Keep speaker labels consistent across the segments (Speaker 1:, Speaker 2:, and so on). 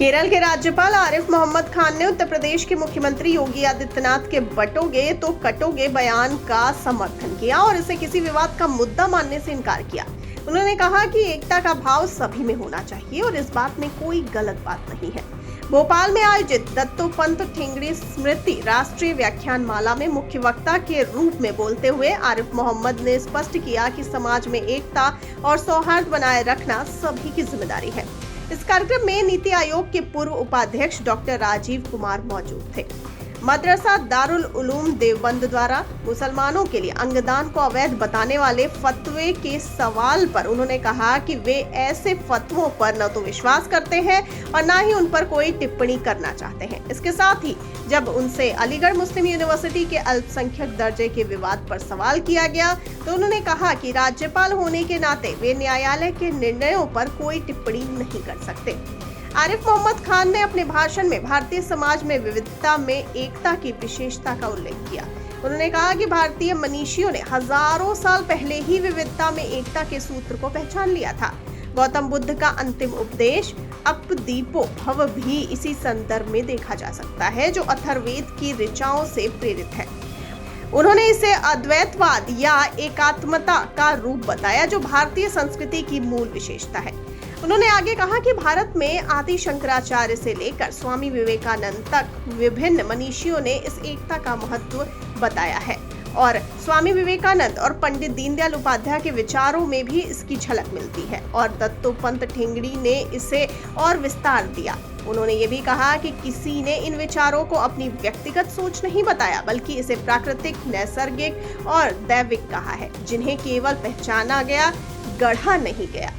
Speaker 1: केरल के राज्यपाल आरिफ मोहम्मद खान ने उत्तर प्रदेश के मुख्यमंत्री योगी आदित्यनाथ के बटोगे तो कटोगे बयान का समर्थन किया और इसे किसी विवाद का मुद्दा मानने से इनकार किया। उन्होंने कहा कि एकता का भाव सभी में होना चाहिए और इस बात में कोई गलत बात नहीं है। भोपाल में आयोजित दत्तोपंत ठेंगड़ी स्मृति राष्ट्रीय व्याख्यान माला में मुख्य वक्ता के रूप में बोलते हुए आरिफ मोहम्मद ने स्पष्ट किया कि समाज में एकता और सौहार्द बनाए रखना सभी की जिम्मेदारी है। इस कार्यक्रम में नीति आयोग के पूर्व उपाध्यक्ष डॉक्टर राजीव कुमार मौजूद थे। मदरसा दारुल उलूम देवबंद द्वारा मुसलमानों के लिए अंगदान को अवैध बताने वाले फतवे के सवाल पर उन्होंने कहा कि वे ऐसे फतवों पर न तो विश्वास करते हैं और न ही उन पर कोई टिप्पणी करना चाहते हैं। इसके साथ ही जब उनसे अलीगढ़ मुस्लिम यूनिवर्सिटी के अल्पसंख्यक दर्जे के विवाद पर सवाल किया गया तो उन्होंने कहा कि राज्यपाल होने के नाते वे न्यायालय के निर्णयों पर कोई टिप्पणी नहीं कर सकते। आरिफ मोहम्मद खान ने अपने भाषण में भारतीय समाज में विविधता में एकता की विशेषता का उल्लेख किया। उन्होंने कहा कि भारतीय मनीषियों ने हजारों साल पहले ही विविधता में एकता के सूत्र को पहचान लिया था। गौतम बुद्ध का अंतिम उपदेश अपदीपो भव भी इसी संदर्भ में देखा जा सकता है, जो अथर्ववेद की ऋचाओं से प्रेरित है। उन्होंने इसे अद्वैतवाद या एकात्मता का रूप बताया, जो भारतीय संस्कृति की मूल विशेषता है। उन्होंने आगे कहा कि भारत में आदि शंकराचार्य से लेकर स्वामी विवेकानंद तक विभिन्न मनीषियों ने इस एकता का महत्व बताया है और स्वामी विवेकानंद और पंडित दीनदयाल उपाध्याय के विचारों में भी इसकी झलक मिलती है और दत्तोपंत ठेंगड़ी ने इसे और विस्तार दिया। उन्होंने ये भी कहा कि किसी ने इन विचारों को अपनी व्यक्तिगत सोच नहीं बताया, बल्कि इसे प्राकृतिक, नैसर्गिक और दैविक कहा है, जिन्हें केवल पहचाना गया, गढ़ा नहीं गया।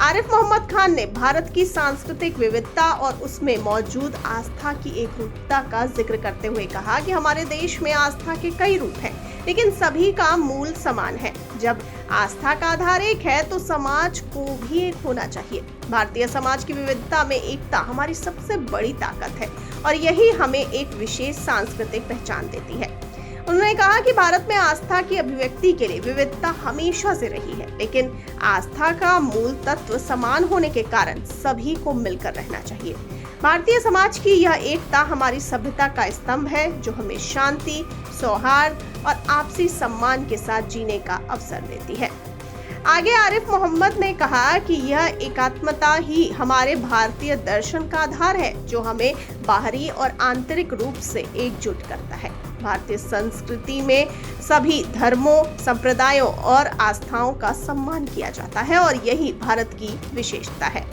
Speaker 1: आरिफ मोहम्मद खान ने भारत की सांस्कृतिक विविधता और उसमें मौजूद आस्था की एकरूपता का जिक्र करते हुए कहा कि हमारे देश में आस्था के कई रूप हैं, लेकिन सभी का मूल समान है। जब आस्था का आधार एक है तो समाज को भी एक होना चाहिए। भारतीय समाज की विविधता में एकता हमारी सबसे बड़ी ताकत है और यही हमें एक विशेष सांस्कृतिक पहचान देती है। उन्होंने कहा कि भारत में आस्था की अभिव्यक्ति के लिए विविधता हमेशा से रही है, लेकिन आस्था का मूल तत्व समान होने के कारण सभी को मिलकर रहना चाहिए। भारतीय समाज की यह एकता हमारी सभ्यता का स्तंभ है, जो हमें शांति, सौहार्द और आपसी सम्मान के साथ जीने का अवसर देती है। आगे आरिफ मोहम्मद ने कहा कि यह एकात्मता ही हमारे भारतीय दर्शन का आधार है, जो हमें बाहरी और आंतरिक रूप से एकजुट करता है। भारतीय संस्कृति में सभी धर्मों, संप्रदायों और आस्थाओं का सम्मान किया जाता है और यही भारत की विशेषता है।